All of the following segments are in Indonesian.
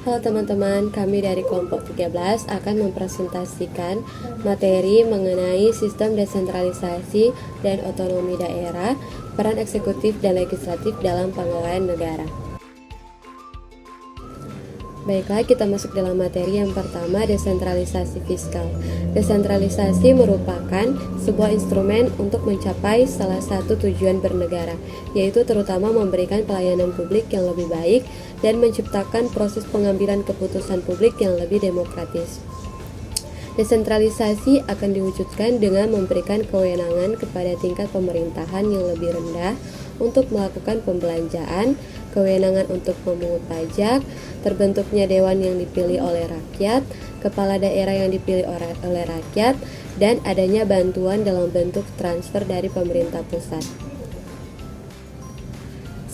Halo teman-teman, kami dari kelompok 13 akan mempresentasikan materi mengenai sistem desentralisasi dan otonomi daerah, peran eksekutif dan legislatif dalam pengelolaan negara. Baiklah, kita masuk dalam materi yang pertama, desentralisasi fiskal. Desentralisasi merupakan sebuah instrumen untuk mencapai salah satu tujuan bernegara, yaitu terutama memberikan pelayanan publik yang lebih baik dan menciptakan proses pengambilan keputusan publik yang lebih demokratis. Desentralisasi akan diwujudkan dengan memberikan kewenangan kepada tingkat pemerintahan yang lebih rendah untuk melakukan pembelanjaan, kewenangan untuk memungut pajak, terbentuknya dewan yang dipilih oleh rakyat, kepala daerah yang dipilih oleh rakyat, dan adanya bantuan dalam bentuk transfer dari pemerintah pusat.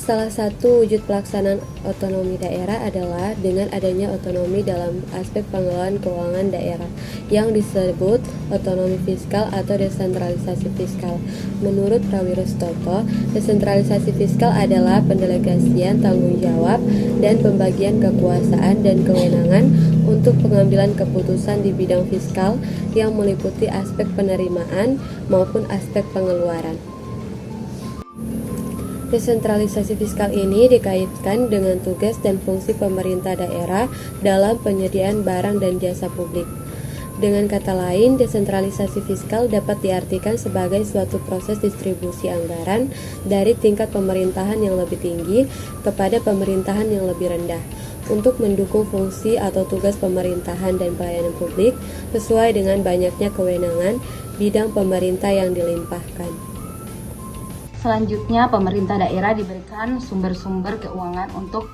Salah satu wujud pelaksanaan otonomi daerah adalah dengan adanya otonomi dalam aspek pengelolaan keuangan daerah yang disebut otonomi fiskal atau desentralisasi fiskal. Menurut Prawirostoto, desentralisasi fiskal adalah pendelegasian tanggung jawab dan pembagian kekuasaan dan kewenangan untuk pengambilan keputusan di bidang fiskal yang meliputi aspek penerimaan maupun aspek pengeluaran. Desentralisasi fiskal ini dikaitkan dengan tugas dan fungsi pemerintah daerah dalam penyediaan barang dan jasa publik. Dengan kata lain, desentralisasi fiskal dapat diartikan sebagai suatu proses distribusi anggaran dari tingkat pemerintahan yang lebih tinggi kepada pemerintahan yang lebih rendah untuk mendukung fungsi atau tugas pemerintahan dan pelayanan publik sesuai dengan banyaknya kewenangan bidang pemerintah yang dilimpahkan. Selanjutnya, pemerintah daerah diberikan sumber-sumber keuangan untuk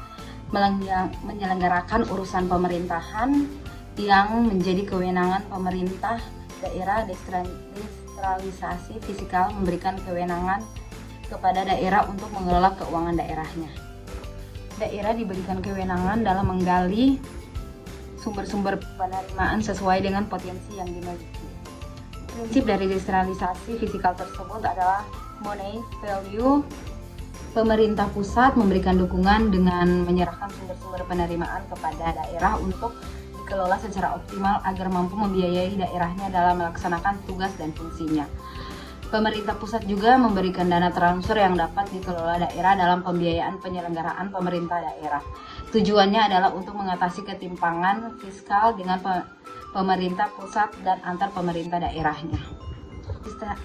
menyelenggarakan urusan pemerintahan yang menjadi kewenangan pemerintah daerah. Desentralisasi fiskal memberikan kewenangan kepada daerah untuk mengelola keuangan daerahnya. Daerah diberikan kewenangan dalam menggali sumber-sumber penerimaan sesuai dengan potensi yang dimiliki. Prinsip dari desentralisasi fiskal tersebut adalah money value. Pemerintah pusat memberikan dukungan dengan menyerahkan sumber-sumber penerimaan kepada daerah untuk dikelola secara optimal agar mampu membiayai daerahnya dalam melaksanakan tugas dan fungsinya. Pemerintah pusat juga memberikan dana transfer yang dapat dikelola daerah dalam pembiayaan penyelenggaraan pemerintah daerah. Tujuannya adalah untuk mengatasi ketimpangan fiskal dengan pemerintah pusat dan antar pemerintah daerahnya.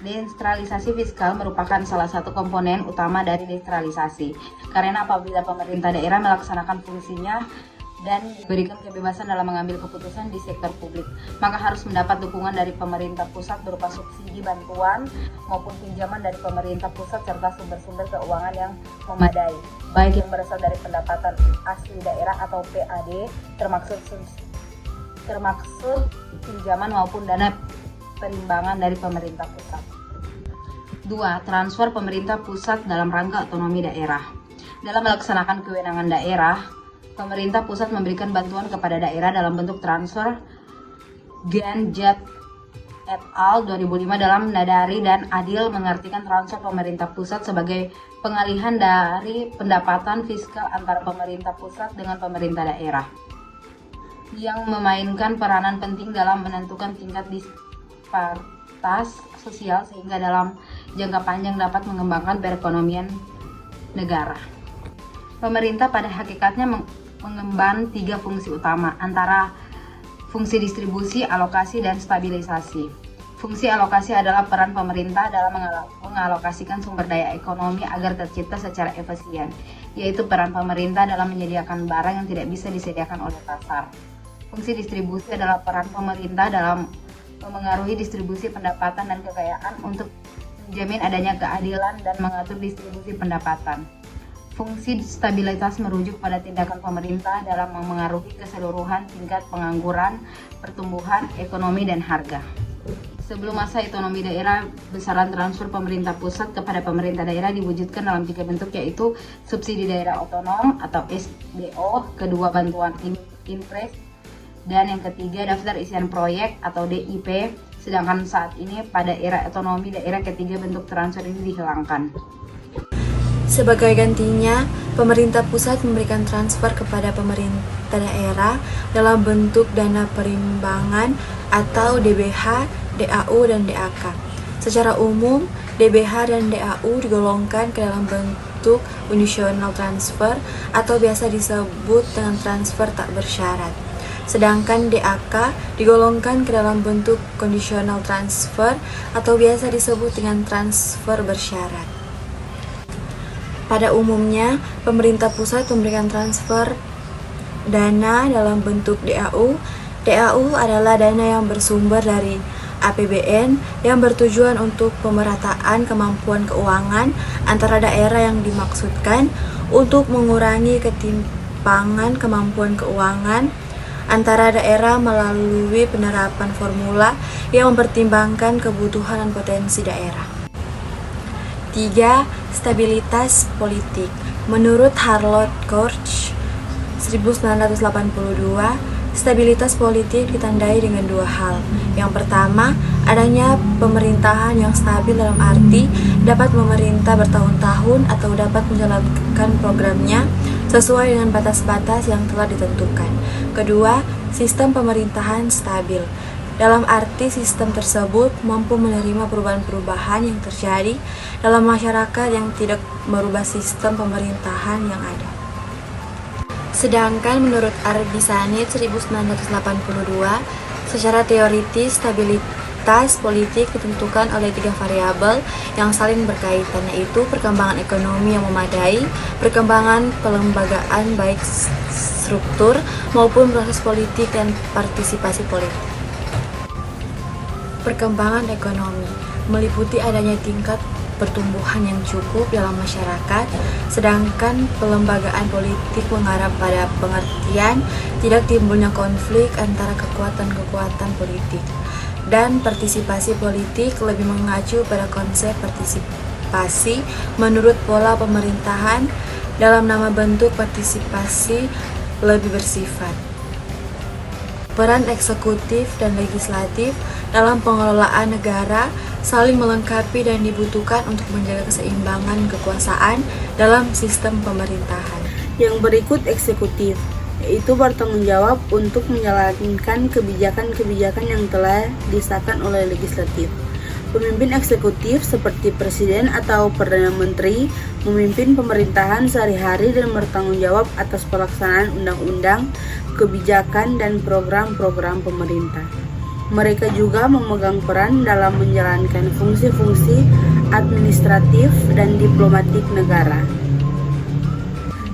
Desentralisasi fiskal merupakan salah satu komponen utama dari desentralisasi, karena apabila pemerintah daerah melaksanakan fungsinya dan diberikan kebebasan dalam mengambil keputusan di sektor publik, maka harus mendapat dukungan dari pemerintah pusat berupa subsidi, bantuan, maupun pinjaman dari pemerintah pusat serta sumber-sumber keuangan yang memadai, baik yang berasal dari pendapatan asli daerah atau PAD, termaksud pinjaman maupun dana perimbangan dari pemerintah pusat. 2. Transfer pemerintah pusat dalam rangka otonomi daerah. Dalam melaksanakan kewenangan daerah, pemerintah pusat memberikan bantuan kepada daerah dalam bentuk transfer. Ganjat et al. 2005 dalam Nadari dan Adil mengartikan transfer pemerintah pusat sebagai pengalihan dari pendapatan fiskal antara pemerintah pusat dengan pemerintah daerah, yang memainkan peranan penting dalam menentukan tingkat disparitas sosial sehingga dalam jangka panjang dapat mengembangkan perekonomian negara. Pemerintah pada hakikatnya mengemban 3 fungsi utama, antara fungsi distribusi, alokasi, dan stabilisasi. Fungsi alokasi adalah peran pemerintah dalam mengalokasikan sumber daya ekonomi agar tercipta secara efisien, yaitu peran pemerintah dalam menyediakan barang yang tidak bisa disediakan oleh pasar. Fungsi distribusi adalah peran pemerintah dalam memengaruhi distribusi pendapatan dan kekayaan untuk menjamin adanya keadilan dan mengatur distribusi pendapatan. Fungsi stabilitas merujuk pada tindakan pemerintah dalam memengaruhi keseluruhan tingkat pengangguran, pertumbuhan ekonomi, dan harga. Sebelum masa otonomi daerah, besaran transfer pemerintah pusat kepada pemerintah daerah diwujudkan dalam 3 bentuk, yaitu subsidi daerah otonom atau SDO, kedua bantuan impres, dan yang ketiga daftar isian proyek atau DIP. Sedangkan saat ini pada era otonomi daerah, ketiga bentuk transfer ini dihilangkan. Sebagai gantinya, pemerintah pusat memberikan transfer kepada pemerintah daerah dalam bentuk dana perimbangan atau DBH, DAU, dan DAK. Secara umum, DBH dan DAU digolongkan ke dalam bentuk conditional transfer atau biasa disebut dengan transfer tak bersyarat. Sedangkan DAK digolongkan ke dalam bentuk conditional transfer atau biasa disebut dengan transfer bersyarat. Pada umumnya, pemerintah pusat memberikan transfer dana dalam bentuk DAU. DAU adalah dana yang bersumber dari APBN yang bertujuan untuk pemerataan kemampuan keuangan antara daerah yang dimaksudkan untuk mengurangi ketimpangan kemampuan keuangan antara daerah melalui penerapan formula yang mempertimbangkan kebutuhan dan potensi daerah. 3. Stabilitas politik. Menurut Harold Koch 1982, stabilitas politik ditandai dengan dua hal. Yang pertama, adanya pemerintahan yang stabil dalam arti dapat memerintah bertahun-tahun atau dapat menjalankan programnya sesuai dengan batas-batas yang telah ditentukan. Kedua, sistem pemerintahan stabil. Dalam arti sistem tersebut mampu menerima perubahan-perubahan yang terjadi dalam masyarakat yang tidak merubah sistem pemerintahan yang ada. Sedangkan menurut Ardisanit 1982, secara teoritis stabilitas politik ditentukan oleh 3 variabel yang saling berkaitan, yaitu perkembangan ekonomi yang memadai, perkembangan pelembagaan baik struktur maupun proses politik dan partisipasi politik. Perkembangan ekonomi meliputi adanya tingkat pertumbuhan yang cukup dalam masyarakat, sedangkan pelembagaan politik mengarah pada pengertian tidak timbulnya konflik antara kekuatan-kekuatan politik. Dan partisipasi politik lebih mengacu pada konsep partisipasi menurut pola pemerintahan dalam nama bentuk partisipasi lebih bersifat. Peran eksekutif dan legislatif dalam pengelolaan negara saling melengkapi dan dibutuhkan untuk menjaga keseimbangan kekuasaan dalam sistem pemerintahan. Yang berikut eksekutif, yaitu bertanggung jawab untuk menjalankan kebijakan-kebijakan yang telah disahkan oleh legislatif. Pemimpin eksekutif seperti presiden atau perdana menteri memimpin pemerintahan sehari-hari dan bertanggung jawab atas pelaksanaan undang-undang, kebijakan, dan program-program pemerintah. Mereka juga memegang peran dalam menjalankan fungsi-fungsi administratif dan diplomatik negara.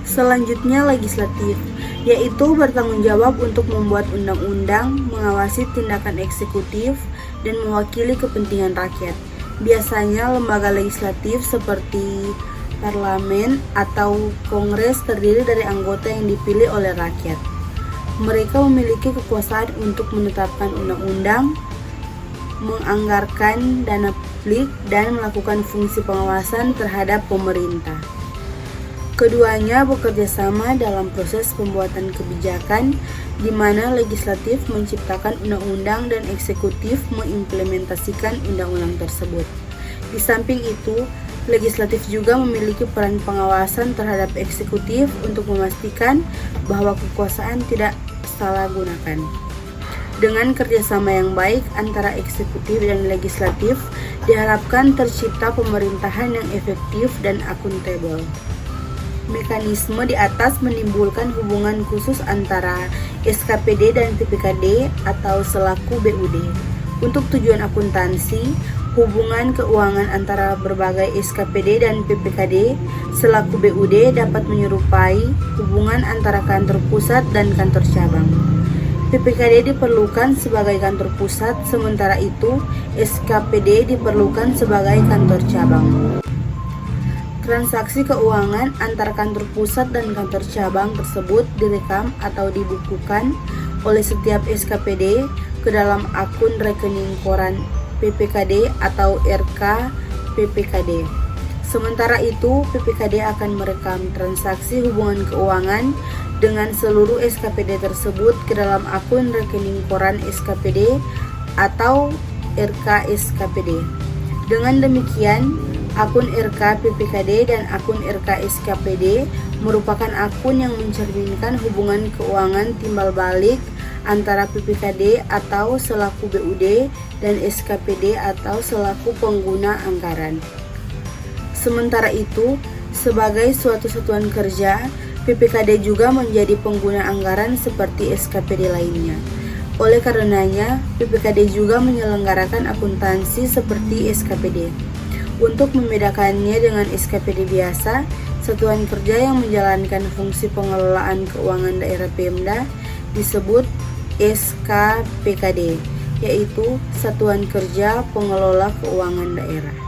Selanjutnya legislatif, yaitu bertanggung jawab untuk membuat undang-undang, mengawasi tindakan eksekutif, dan mewakili kepentingan rakyat. Biasanya lembaga legislatif seperti parlemen atau kongres terdiri dari anggota yang dipilih oleh rakyat. Mereka memiliki kekuasaan untuk menetapkan undang-undang, menganggarkan dana publik, dan melakukan fungsi pengawasan terhadap pemerintah. Keduanya bekerja sama dalam proses pembuatan kebijakan, di mana legislatif menciptakan undang-undang dan eksekutif mengimplementasikan undang-undang tersebut. Di samping itu, legislatif juga memiliki peran pengawasan terhadap eksekutif untuk memastikan bahwa kekuasaan tidak salah gunakan. Dengan kerjasama yang baik antara eksekutif dan legislatif, diharapkan tercipta pemerintahan yang efektif dan akuntabel. Mekanisme di atas menimbulkan hubungan khusus antara SKPD dan PPKD atau selaku BUD. Untuk tujuan akuntansi, hubungan keuangan antara berbagai SKPD dan PPKD selaku BUD dapat menyerupai hubungan antara kantor pusat dan kantor cabang. PPKD diperlukan sebagai kantor pusat, sementara itu SKPD diperlukan sebagai kantor cabang. Transaksi keuangan antara kantor pusat dan kantor cabang tersebut direkam atau dibukukan oleh setiap SKPD ke dalam akun rekening koran PPKD atau RK PPKD. Sementara itu, PPKD akan merekam transaksi hubungan keuangan dengan seluruh SKPD tersebut ke dalam akun rekening koran SKPD atau RK SKPD. Dengan demikian, Akun RK PPKD dan akun RK SKPD merupakan akun yang mencerminkan hubungan keuangan timbal balik antara PPKD atau selaku BUD dan SKPD atau selaku pengguna anggaran. Sementara itu, sebagai suatu satuan kerja, PPKD juga menjadi pengguna anggaran seperti SKPD lainnya. Oleh karenanya, PPKD juga menyelenggarakan akuntansi seperti SKPD. Untuk membedakannya dengan SKPD biasa, satuan kerja yang menjalankan fungsi pengelolaan keuangan daerah Pemda disebut SKPKD, yaitu Satuan Kerja Pengelola Keuangan Daerah.